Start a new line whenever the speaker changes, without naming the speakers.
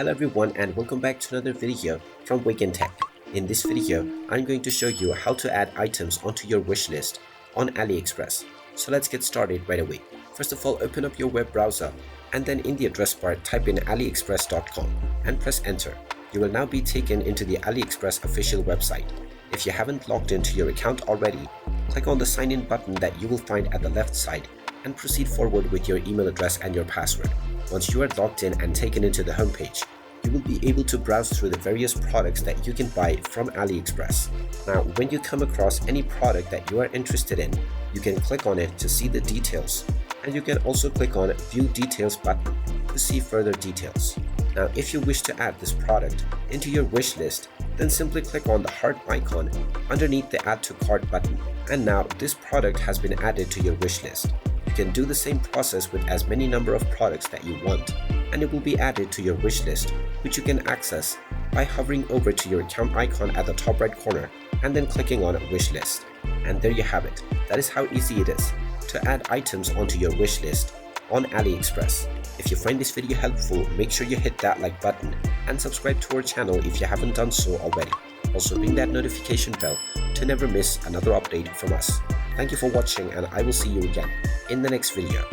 Hello everyone and welcome back to another video from Wake&Tech. In this video, I'm going to show you how to add items onto your wish list on AliExpress. So let's get started right away. First of all, open up your web browser and then in the address bar type in aliexpress.com and press enter. You will now be taken into the AliExpress official website. If you haven't logged into your account already, click on the sign in button that you will find at the left side and proceed forward with your email address and your password. Once you are logged in and taken into the homepage, you will be able to browse through the various products that you can buy from AliExpress. Now, when you come across any product that you are interested in, you can click on it to see the details, and you can also click on View Details button to see further details. Now, if you wish to add this product into your wish list, then simply click on the heart icon underneath the Add to Cart button, and now this product has been added to your wish list. You can do the same process with as many number of products that you want, and it will be added to your wish list, which you can access by hovering over to your account icon at the top right corner and then clicking on wish list. And there you have it. That is how easy it is to add items onto your wish list on AliExpress. If you find this video helpful, make sure you hit that like button and subscribe to our channel if you haven't done so already. Also ring that notification bell to never miss another update from us. Thank you for watching and I will see you again in the next video.